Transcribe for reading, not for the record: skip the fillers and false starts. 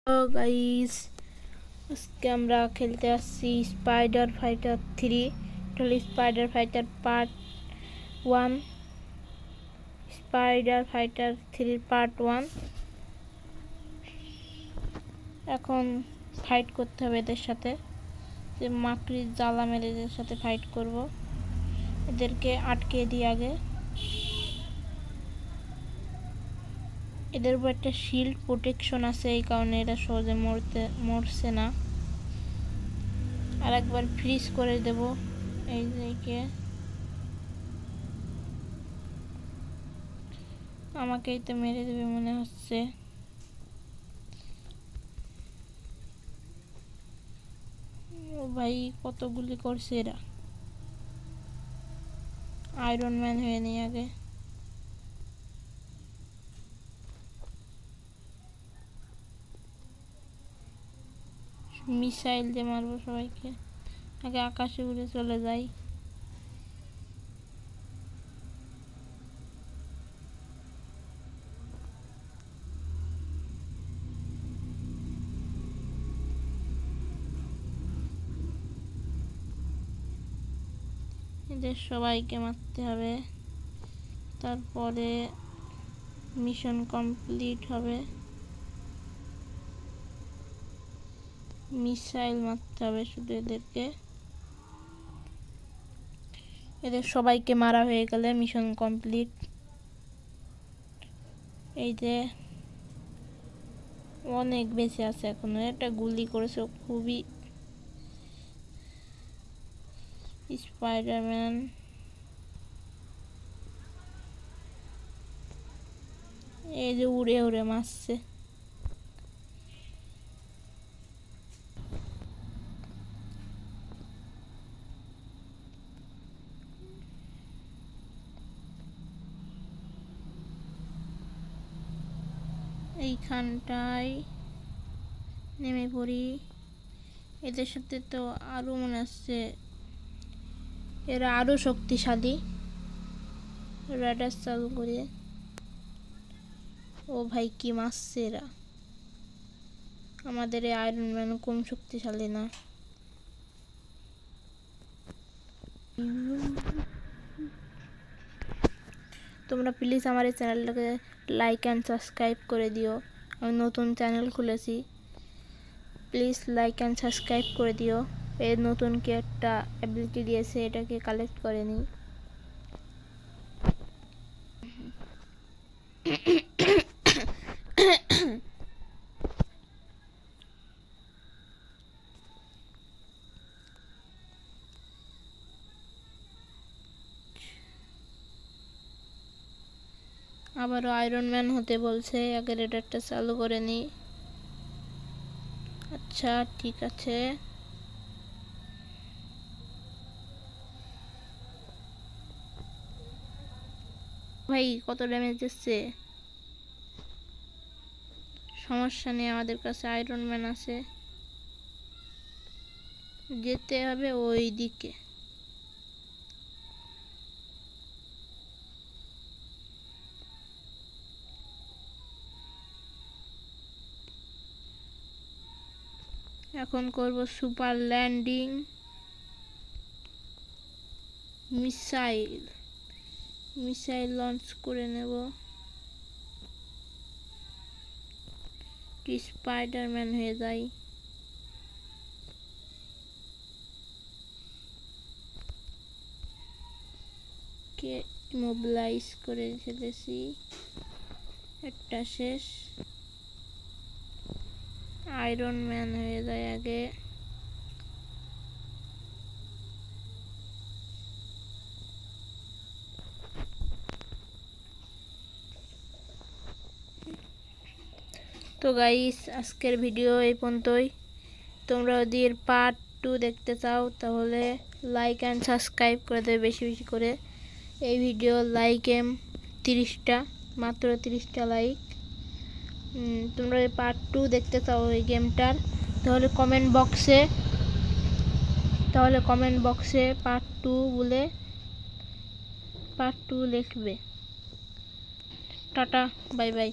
তো গাইস আজকে আমরা খেলতে আসছি spider fighter 3 total spider fighter part 1 spider fighter 3 part 1 এখন ফাইট করতে হবে এদের সাথে যে মাকড়ির জ্বালা মেরে এদের সাথে ফাইট করব এদেরকে আটকে দিই আগে এদের উপর একটা শিল্ড প্রোটেকশন আছে এই কারণে এরা সহজে মরছে না আর একবার ফ্রিজ করে দেব এই দিকে আমাকেই তো মেরে দেবে মনে হচ্ছে ও ভাই কত গুলি করছে এরা আয়রন ম্যান হয়ে নি আগে মিসাইল দিয়ে মারবো সবাইকে আগে আকাশে উড়ে চলে যাই এদের সবাইকে মারতে হবে তারপরে মিশন কমপ্লিট হবে মিসাইল মারতে হবে শুধু এদের সবাইকে মারা হয়ে গেলে মিশন কমপ্লিট এই যে অনেক বেঁচে আছে এখনো একটা গুলি করেছে খুবই স্পাইডারম্যান এই যে উড়ে উড়ে মারছে এইখানটায় নেমে পড়ি এদের সাথে তো আরো মনে হচ্ছে এরা আরো শক্তিশালী রাডার চালু করে ও ভাই কি মারছে এরা আমাদের এই আয়রন ম্যান কম শক্তিশালী না তোমরা প্লিজ আমার এই চ্যানেলটাকে লাইক অ্যান্ড সাবস্ক্রাইব করে দিও আমি নতুন চ্যানেল খুলেছি প্লিজ লাইক অ্যান্ড সাবস্ক্রাইব করে দিও এর নতুন কি একটা অ্যাবিলিটি দিয়েছে এটাকে কালেক্ট করে নিই আবারও আয়রন ম্যান হতে বলছে আগে রেডারটা চালু করে নিই আচ্ছা ঠিক আছে ভাই কত ড্যামেজ দিচ্ছে সমস্যা নেই আমাদের কাছে আয়রন ম্যান আছে যেতে হবে ওই দিকে এখন করব সুপার ল্যান্ডিং মিসাইল লঞ্চ করে নেব স্পাইডারম্যান হয়ে যাই কে মোবিলাইজ করে ফেলেছি একটা শেষ আয়রন ম্যান হয়ে যায় আগে তো গাইস আজকের ভিডিও এই পর্যন্তই তোমরা যদি এর পার্ট 2 দেখতে চাও তাহলে লাইক অ্যান্ড সাবস্ক্রাইব করে দেবে বেশি বেশি করে এই ভিডিও লাইক 30টা মাত্র 30টা লাইক তোমরা পার্ট 2 দেখতে চাও এই গেমটার তাহলে কমেন্ট বক্সে পার্ট 2 বলে পার্ট 2 লিখবে টাটা বাই বাই